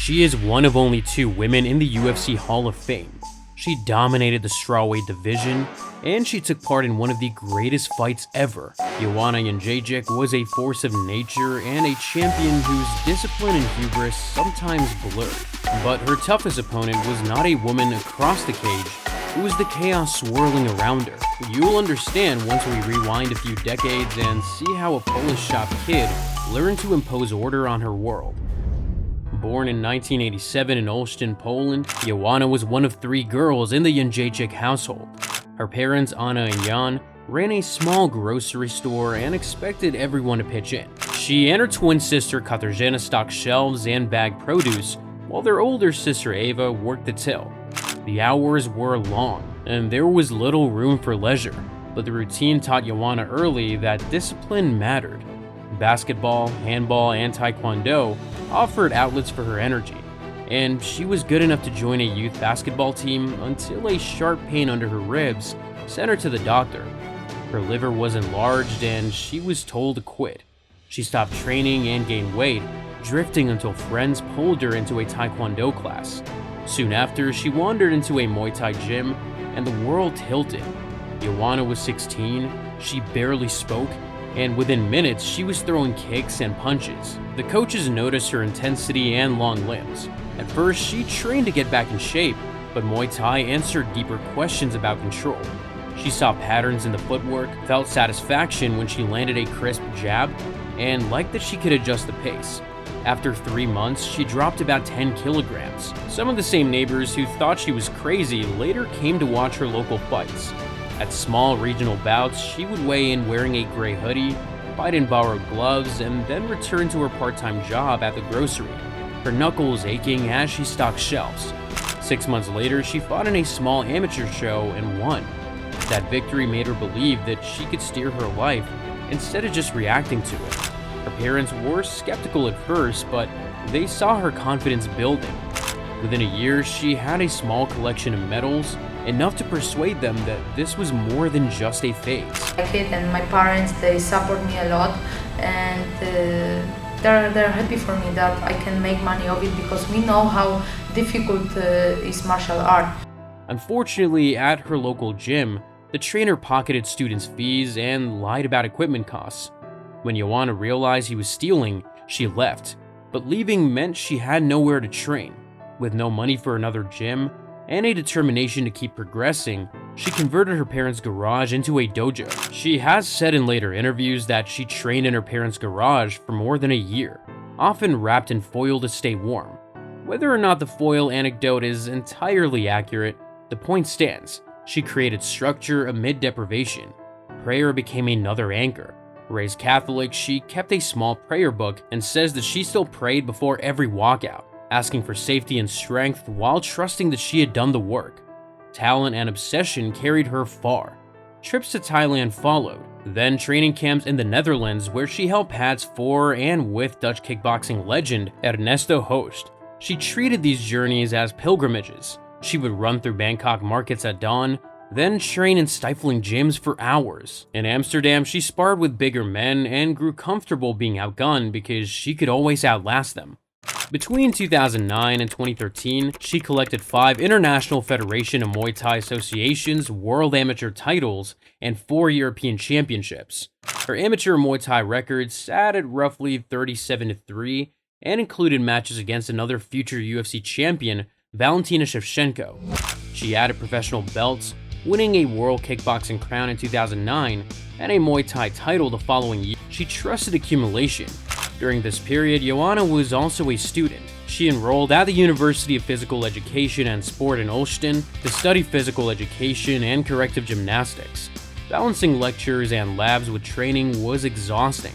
She is one of only 2 women in the UFC Hall of Fame. She dominated the strawweight division, and she took part in one of the greatest fights ever. Joanna Jędrzejczyk was a force of nature and a champion whose discipline and hubris sometimes blurred. But her toughest opponent was not a woman across the cage, it was the chaos swirling around her. You'll understand once we rewind a few decades and see how a Polish shop kid learned to impose order on her world. Born in 1987 in Olsztyn, Poland, Joanna was one of 3 girls in the Jędrzejczyk household. Her parents, Anna and Jan, ran a small grocery store and expected everyone to pitch in. She and her twin sister Katarzyna stocked shelves and bagged produce, while their older sister Ava worked the till. The hours were long, and there was little room for leisure, but the routine taught Joanna early that discipline mattered. Basketball, handball, and taekwondo offered outlets for her energy, and she was good enough to join a youth basketball team until a sharp pain under her ribs sent her to the doctor. Her liver was enlarged and she was told to quit. She stopped training and gained weight, drifting until friends pulled her into a taekwondo class. Soon after, she wandered into a Muay Thai gym and the world tilted. Joanna was 16, she barely spoke, and within minutes she was throwing kicks and punches. The coaches noticed her intensity and long limbs. At first, she trained to get back in shape, but Muay Thai answered deeper questions about control. She saw patterns in the footwork, felt satisfaction when she landed a crisp jab, and liked that she could adjust the pace. After 3 months, she dropped about 10 kilograms. Some of the same neighbors who thought she was crazy later came to watch her local fights. At small regional bouts, she would weigh in wearing a gray hoodie, fight in borrowed gloves, and then return to her part-time job at the grocery, her knuckles aching as she stocked shelves. 6 months later, she fought in a small amateur show and won. That victory made her believe that she could steer her life instead of just reacting to it. Her parents were skeptical at first, but they saw her confidence building. Within a year, she had a small collection of medals, enough to persuade them that this was more than just a phase. My kid and my parents, they support me a lot, and they're happy for me that I can make money of it because we know how difficult is martial art. Unfortunately, at her local gym, the trainer pocketed students' fees and lied about equipment costs. When Joanna realized he was stealing, she left, but leaving meant she had nowhere to train. With no money for another gym, and a determination to keep progressing, she converted her parents' garage into a dojo. She has said in later interviews that she trained in her parents' garage for more than a year, often wrapped in foil to stay warm. Whether or not the foil anecdote is entirely accurate, the point stands. She created structure amid deprivation. Prayer became another anchor. Raised Catholic, she kept a small prayer book and says that she still prayed before every walkout, asking for safety and strength while trusting that she had done the work. Talent and obsession carried her far. Trips to Thailand followed, then training camps in the Netherlands where she held pads for and with Dutch kickboxing legend Ernesto Hoost. She treated these journeys as pilgrimages. She would run through Bangkok markets at dawn, then train in stifling gyms for hours. In Amsterdam, she sparred with bigger men and grew comfortable being outgunned because she could always outlast them. Between 2009 and 2013, she collected 5 International Federation of Muay Thai Associations World Amateur titles and 4 European Championships. Her amateur Muay Thai record sat at roughly 37-3 and included matches against another future UFC champion, Valentina Shevchenko. She added professional belts, winning a World Kickboxing crown in 2009 and a Muay Thai title the following year. She trusted accumulation. During this period, Joanna was also a student. She enrolled at the University of Physical Education and Sport in Olsztyn to study physical education and corrective gymnastics. Balancing lectures and labs with training was exhausting.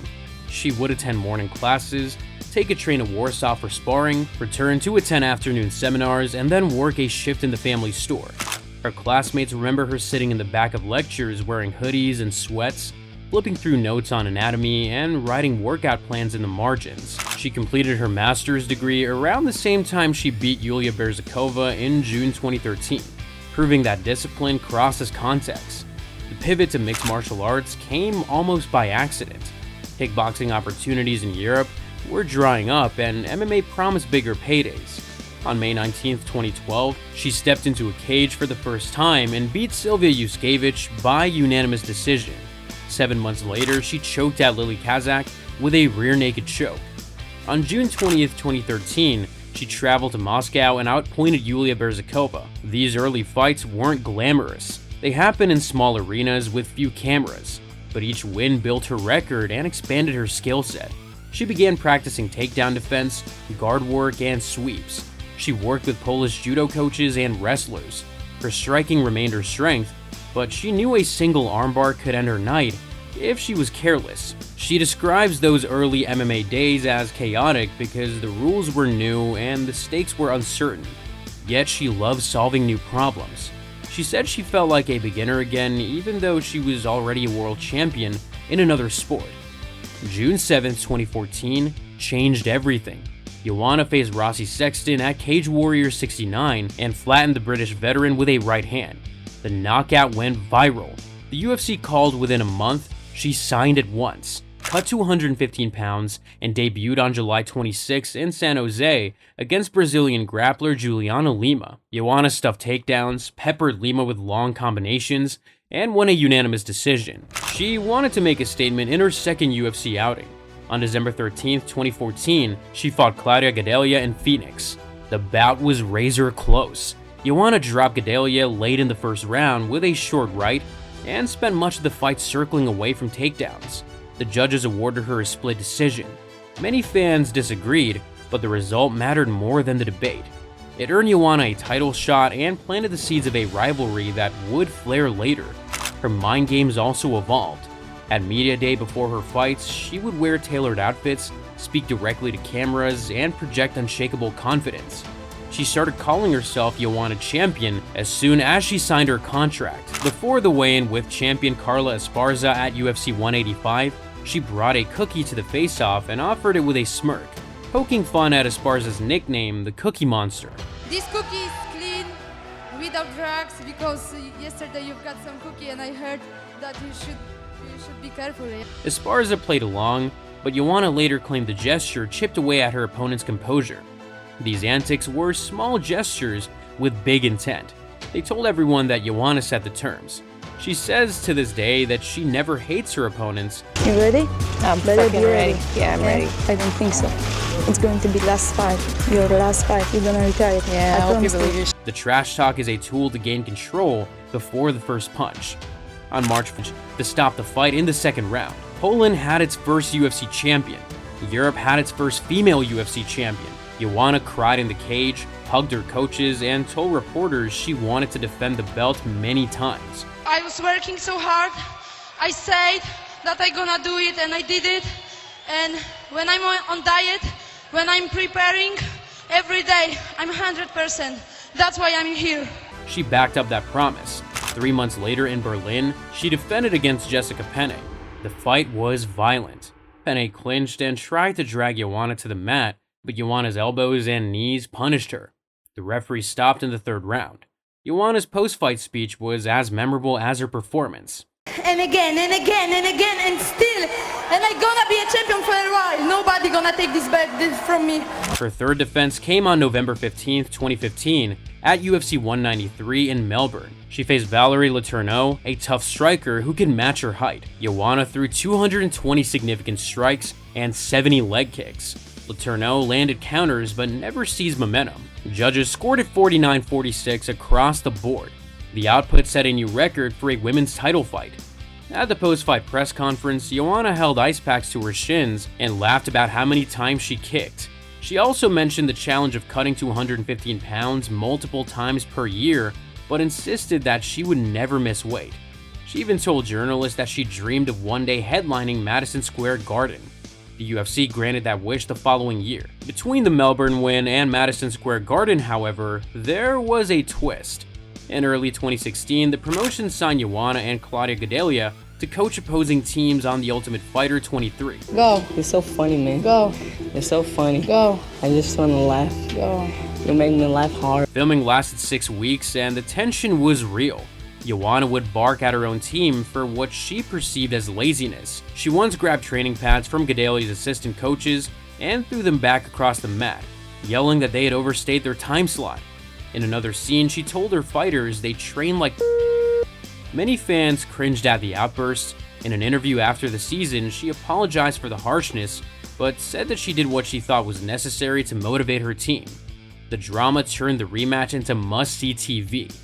She would attend morning classes, take a train to Warsaw for sparring, return to attend afternoon seminars, and then work a shift in the family store. Her classmates remember her sitting in the back of lectures wearing hoodies and sweats, flipping through notes on anatomy, and writing workout plans in the margins. She completed her master's degree around the same time she beat Yulia Berzakova in June 2013, proving that discipline crosses contexts. The pivot to mixed martial arts came almost by accident. Kickboxing opportunities in Europe were drying up and MMA promised bigger paydays. On May 19, 2012, she stepped into a cage for the first time and beat Sylvia Yuskevich by unanimous decision. 7 months later, she choked out Lily Kazak with a rear naked choke. On June 20, 2013, she traveled to Moscow and outpointed Yulia Berzakova. These early fights weren't glamorous. They happened in small arenas with few cameras, but each win built her record and expanded her skill set. She began practicing takedown defense, guard work, and sweeps. She worked with Polish judo coaches and wrestlers. Her striking remained her strength, but she knew a single armbar could end her night if she was careless. She describes those early MMA days as chaotic because the rules were new and the stakes were uncertain. Yet she loved solving new problems. She said she felt like a beginner again even though she was already a world champion in another sport. June 7, 2014 changed everything. Joanna faced Rossi Sexton at Cage Warrior 69 and flattened the British veteran with a right hand. The knockout went viral. The UFC called within a month. She signed at once, cut to 115 pounds, and debuted on July 26 in San Jose against Brazilian grappler Juliana Lima. Joanna stuffed takedowns, peppered Lima with long combinations, and won a unanimous decision. She wanted to make a statement in her second UFC outing. On December 13, 2014, she fought Claudia Gadelha in Phoenix. The bout was razor close. Joanna dropped Gadelha late in the first round with a short right and spent much of the fight circling away from takedowns. The judges awarded her a split decision. Many fans disagreed, but the result mattered more than the debate. It earned Joanna a title shot and planted the seeds of a rivalry that would flare later. Her mind games also evolved. At media day before her fights, she would wear tailored outfits, speak directly to cameras, and project unshakable confidence. She started calling herself Joanna Champion as soon as she signed her contract. Before the weigh-in with champion Carla Esparza at UFC 185, she brought a cookie to the face-off and offered it with a smirk, poking fun at Esparza's nickname, the Cookie Monster. This cookie is clean, without drugs, because yesterday you've got some cookie and I heard that you should be careful. Esparza played along, but Joanna later claimed the gesture chipped away at her opponent's composure. These antics were small gestures with big intent. They told everyone that Joanna set the terms. She says to this day that she never hates her opponents. You ready? I'm Better fucking be ready. Yeah, I'm ready. I don't think so. It's going to be last fight. Your last fight. You're gonna retire it. Yeah, I hope you promise believe your The trash talk is a tool to gain control before the first punch. On March 1st, to stop the fight in the second round, Poland had its first UFC champion. Europe had its first female UFC champion. Joanna cried in the cage, hugged her coaches, and told reporters she wanted to defend the belt many times. I was working so hard. I said that I'm gonna do it and I did it. And when I'm on diet, when I'm preparing, every day I'm 100%. That's why I'm here. She backed up that promise. 3 months later in Berlin, she defended against Jessica Penne. The fight was violent. Penne clinched and tried to drag Joanna to the mat, but Joanna's elbows and knees punished her. The referee stopped in the third round. Joanna's post-fight speech was as memorable as her performance. And again, and again, and again, and still. And I'm gonna be a champion for a while. Nobody gonna take this belt from me. Her third defense came on November 15, 2015, at UFC 193 in Melbourne. She faced Valerie Letourneau, a tough striker who could match her height. Joanna threw 220 significant strikes and 70 leg kicks. Letourneau landed counters but never seized momentum. Judges scored at 49-46 across the board. The output set a new record for a women's title fight. At the post-fight press conference, Joanna held ice packs to her shins and laughed about how many times she kicked. She also mentioned the challenge of cutting to 115 pounds multiple times per year, but insisted that she would never miss weight. She even told journalists that she dreamed of one day headlining Madison Square Garden. The UFC granted that wish the following year. Between the Melbourne win and Madison Square Garden, however, there was a twist. In early 2016, the promotion signed Joanna and Claudia Gadelha to coach opposing teams on The Ultimate Fighter 23. Go. You're so funny, man. Go. You're so funny. Go. I just want to laugh. Go. You make me laugh hard. Filming lasted 6 weeks and the tension was real. Joanna would bark at her own team for what she perceived as laziness. She once grabbed training pads from Gadelha's assistant coaches and threw them back across the mat, yelling that they had overstayed their time slot. In another scene, she told her fighters they train like Many fans cringed at the outburst. In an interview after the season, she apologized for the harshness, but said that she did what she thought was necessary to motivate her team. The drama turned the rematch into must-see TV.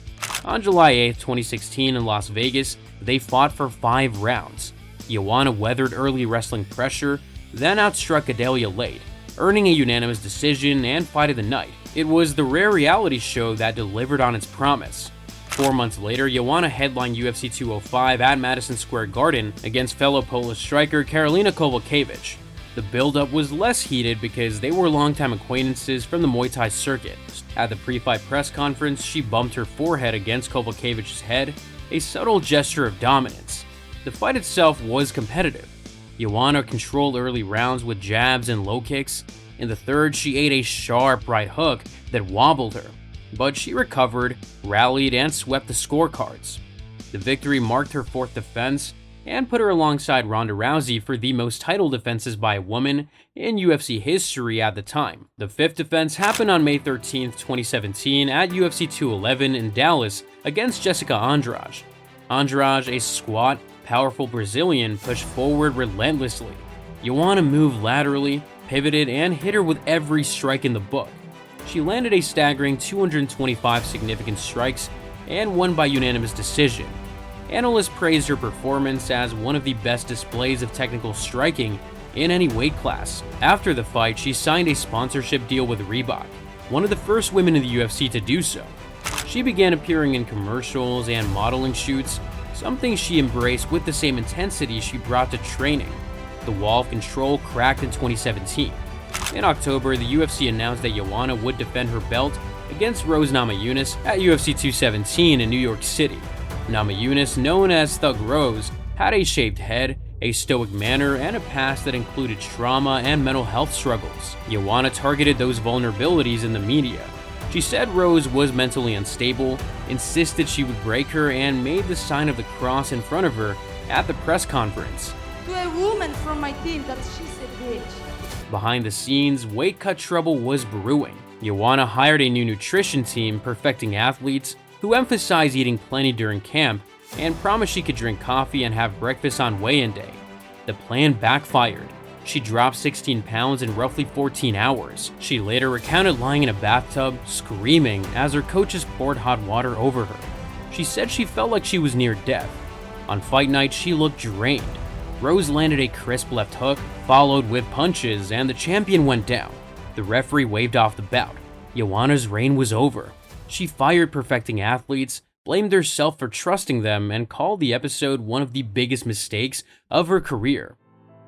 On July 8, 2016 in Las Vegas, they fought for 5 rounds. Joanna weathered early wrestling pressure, then outstruck Adalia late, earning a unanimous decision and fight of the night. It was the rare reality show that delivered on its promise. 4 months later, Joanna headlined UFC 205 at Madison Square Garden against fellow Polish striker Karolina Kowalkiewicz. The build-up was less heated because they were longtime acquaintances from the Muay Thai circuit. At the pre-fight press conference, she bumped her forehead against Kowalkiewicz's head, a subtle gesture of dominance. The fight itself was competitive. Joanna controlled early rounds with jabs and low kicks. In the third, she ate a sharp right hook that wobbled her, but she recovered, rallied, and swept the scorecards. The victory marked her 4th defense and put her alongside Ronda Rousey for the most title defenses by a woman in UFC history at the time. The 5th defense happened on May 13, 2017 at UFC 211 in Dallas against Jessica Andrade. Andrade, a squat, powerful Brazilian, pushed forward relentlessly. Joanna moved laterally, pivoted, and hit her with every strike in the book. She landed a staggering 225 significant strikes and won by unanimous decision. Analysts praised her performance as one of the best displays of technical striking in any weight class. After the fight, she signed a sponsorship deal with Reebok, one of the first women in the UFC to do so. She began appearing in commercials and modeling shoots, something she embraced with the same intensity she brought to training. The wall of control cracked in 2017. In October, the UFC announced that Joanna would defend her belt against Rose Namajunas at UFC 217 in New York City. Namajunas, known as Thug Rose, had a shaved head, a stoic manner, and a past that included trauma and mental health struggles. Joanna targeted those vulnerabilities in the media. She said Rose was mentally unstable, insisted she would break her, and made the sign of the cross in front of her at the press conference. To a woman from my team that she's a bitch. Behind the scenes, weight cut trouble was brewing. Joanna hired a new nutrition team perfecting athletes who emphasized eating plenty during camp and promised she could drink coffee and have breakfast on weigh-in day. The plan backfired. She dropped 16 pounds in roughly 14 hours. She later recounted lying in a bathtub, screaming as her coaches poured hot water over her. She said she felt like she was near death. On fight night, she looked drained. Rose landed a crisp left hook, followed with punches, and the champion went down. The referee waved off the bout. Joanna's reign was over. She fired perfecting athletes, blamed herself for trusting them, and called the episode one of the biggest mistakes of her career.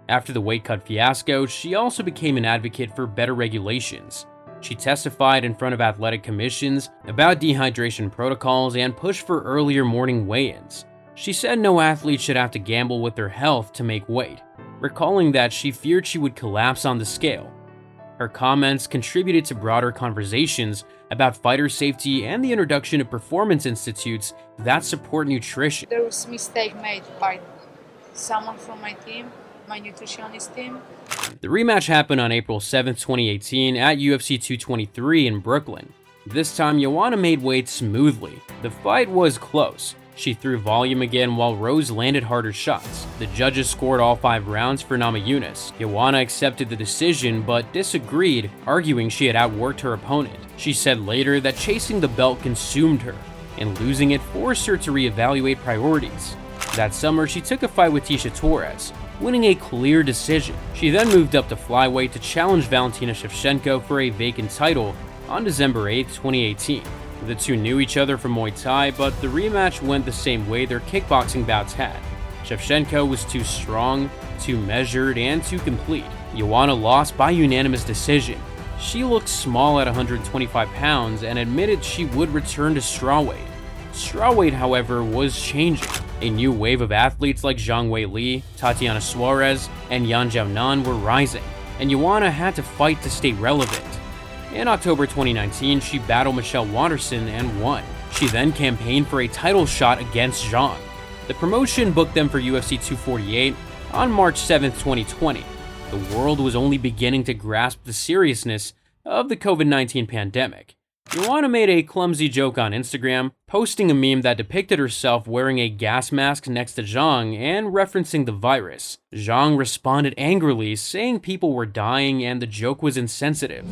After the weight cut fiasco, she also became an advocate for better regulations. She testified in front of athletic commissions about dehydration protocols and pushed for earlier morning weigh-ins. She said no athlete should have to gamble with their health to make weight, recalling that she feared she would collapse on the scale. Her comments contributed to broader conversations about fighter safety and the introduction of performance institutes that support nutrition. There was a mistake made by someone from my team, my nutritionist team. The rematch happened on April 7, 2018 at UFC 223 in Brooklyn. This time, Joanna made weight smoothly. The fight was close. She threw volume again while Rose landed harder shots. The judges scored all 5 rounds for Namajunas. Joanna accepted the decision but disagreed, arguing she had outworked her opponent. She said later that chasing the belt consumed her, and losing it forced her to reevaluate priorities. That summer, she took a fight with Tecia Torres, winning a clear decision. She then moved up to flyweight to challenge Valentina Shevchenko for a vacant title on December 8, 2018. The two knew each other from Muay Thai, but the rematch went the same way their kickboxing bouts had. Shevchenko was too strong, too measured, and too complete. Joanna lost by unanimous decision. She looked small at 125 pounds and admitted she would return to strawweight. Strawweight, however, was changing. A new wave of athletes like Zhang Weili, Tatiana Suarez, and Yan Xiaonan were rising, and Joanna had to fight to stay relevant. In October 2019, she battled Michelle Waterson and won. She then campaigned for a title shot against Zhang. The promotion booked them for UFC 248 on March 7, 2020. the world was only beginning to grasp the seriousness of the COVID-19 pandemic. Joanna made a clumsy joke on Instagram, posting a meme that depicted herself wearing a gas mask next to Zhang and referencing the virus. Zhang responded angrily, saying people were dying and the joke was insensitive.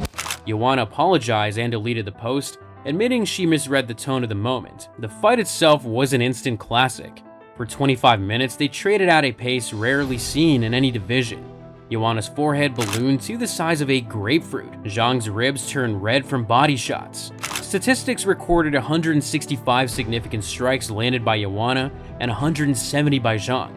Joanna apologized and deleted the post, admitting she misread the tone of the moment. The fight itself was an instant classic. For 25 minutes, they traded at a pace rarely seen in any division. Joanna's forehead ballooned to the size of a grapefruit. Zhang's ribs turned red from body shots. Statistics recorded 165 significant strikes landed by Joanna and 170 by Zhang.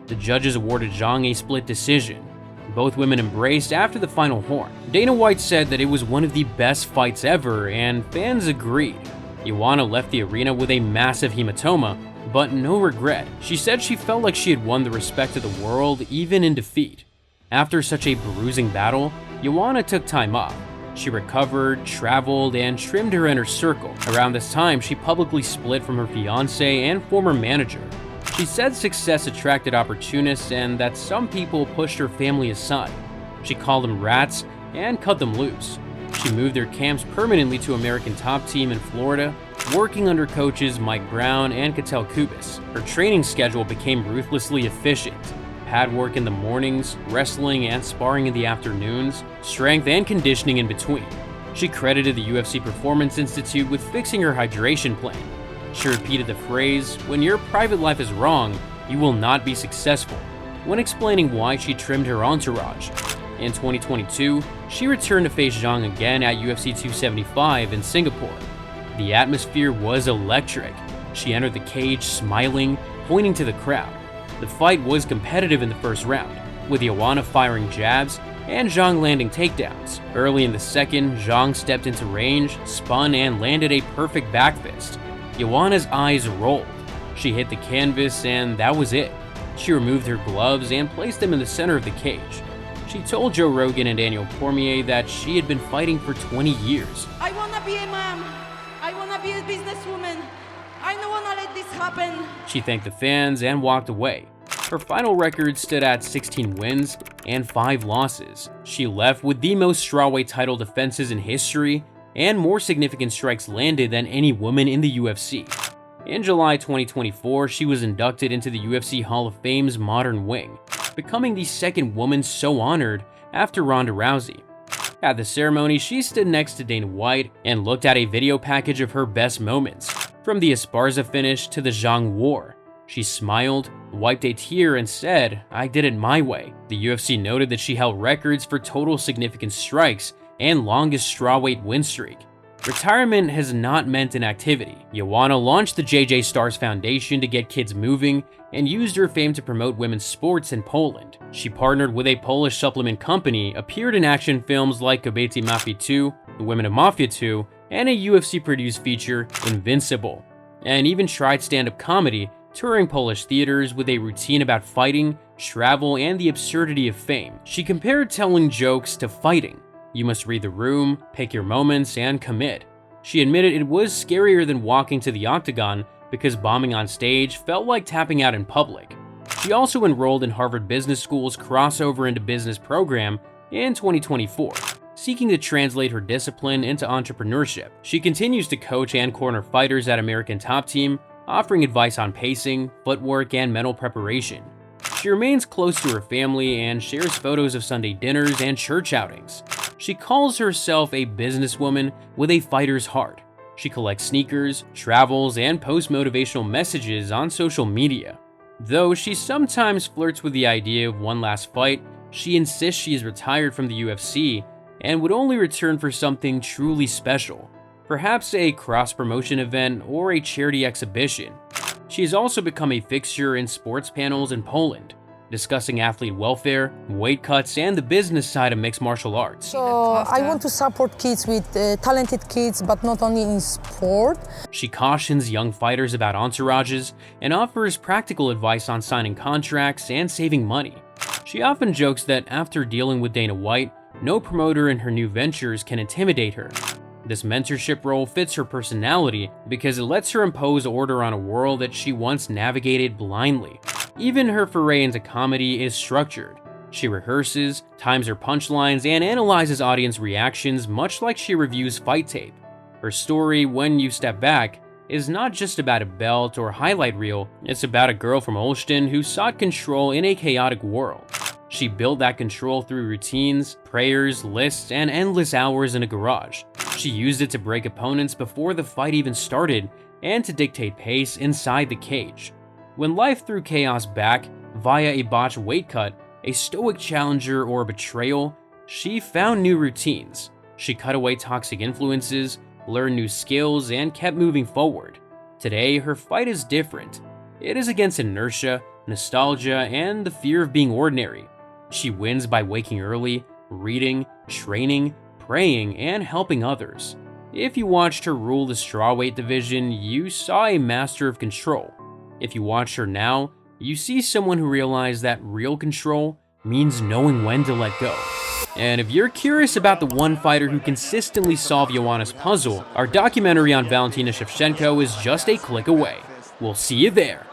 The judges awarded Zhang a split decision. Both women embraced after the final horn. Dana White said that it was one of the best fights ever, and fans agreed. Joanna left the arena with a massive hematoma, but no regret. She said she felt like she had won the respect of the world, even in defeat. After such a bruising battle, Joanna took time off. She recovered, traveled, and trimmed her inner circle. Around this time, she publicly split from her fiancé and former manager. She said success attracted opportunists and that some people pushed her family aside. She called them rats and cut them loose. She moved their camps permanently to American Top Team in Florida, working under coaches Mike Brown and Cattell Kubis. Her training schedule became ruthlessly efficient. Pad work in the mornings, wrestling and sparring in the afternoons, strength and conditioning in between. She credited the UFC Performance Institute with fixing her hydration plan. She repeated the phrase, "When your private life is wrong, you will not be successful," when explaining why she trimmed her entourage. In 2022, she returned to face Zhang again at UFC 275 in Singapore. The atmosphere was electric. She entered the cage smiling, pointing to the crowd. The fight was competitive in the first round, with Joanna firing jabs and Zhang landing takedowns. Early in the second, Zhang stepped into range, spun, and landed a perfect back fist. Joanna's eyes rolled. She hit the canvas, and that was it. She removed her gloves and placed them in the center of the cage. She told Joe Rogan and Daniel Cormier that she had been fighting for 20 years. I wanna be a mom. I wanna be a businesswoman. I don't wanna let this happen. She thanked the fans and walked away. Her final record stood at 16 wins and 5 losses. She left with the most strawweight title defenses in history and more significant strikes landed than any woman in the UFC. In July 2024, she was inducted into the UFC Hall of Fame's Modern Wing, becoming the second woman so honored after Ronda Rousey. At the ceremony, she stood next to Dana White and looked at a video package of her best moments, from the Esparza finish to the Zhang War. She smiled, wiped a tear, and said, "I did it my way." The UFC noted that she held records for total significant strikes and longest strawweight win streak. Retirement has not meant inactivity. Joanna launched the JJ Stars Foundation to get kids moving and used her fame to promote women's sports in Poland. She partnered with a Polish supplement company, appeared in action films like Kobiety Mafia 2, The Women of Mafia 2, and a UFC-produced feature, Invincible, and even tried stand-up comedy, touring Polish theaters with a routine about fighting, travel, and the absurdity of fame. She compared telling jokes to fighting. You must read the room, pick your moments, and commit. She admitted it was scarier than walking to the Octagon because bombing on stage felt like tapping out in public. She also enrolled in Harvard Business School's Crossover into Business program in 2024, seeking to translate her discipline into entrepreneurship. She continues to coach and corner fighters at American Top Team, offering advice on pacing, footwork, and mental preparation. She remains close to her family and shares photos of Sunday dinners and church outings. She calls herself a businesswoman with a fighter's heart. She collects sneakers, travels, and posts motivational messages on social media. Though she sometimes flirts with the idea of one last fight, she insists she is retired from the UFC and would only return for something truly special, perhaps a cross-promotion event or a charity exhibition. She has also become a fixture in sports panels in Poland, discussing athlete welfare, weight cuts, and the business side of mixed martial arts. So I want to support kids with talented kids, but not only in sport. She cautions young fighters about entourages and offers practical advice on signing contracts and saving money. She often jokes that after dealing with Dana White, no promoter in her new ventures can intimidate her. This mentorship role fits her personality because it lets her impose order on a world that she once navigated blindly. Even her foray into comedy is structured. She rehearses, times her punchlines, and analyzes audience reactions much like she reviews fight tape. Her story, when you step back, is not just about a belt or highlight reel, it's about a girl from Olsztyn who sought control in a chaotic world. She built that control through routines, prayers, lists, and endless hours in a garage. She used it to break opponents before the fight even started and to dictate pace inside the cage. When life threw chaos back via a botched weight cut, a stoic challenger, or a betrayal, she found new routines. She cut away toxic influences, learned new skills, and kept moving forward. Today, her fight is different. It is against inertia, nostalgia, and the fear of being ordinary. She wins by waking early, reading, training, praying, and helping others. If you watched her rule the strawweight division, you saw a master of control. If you watch her now, you see someone who realized that real control means knowing when to let go. And if you're curious about the one fighter who consistently solved Joanna's puzzle, our documentary on Valentina Shevchenko is just a click away. We'll see you there.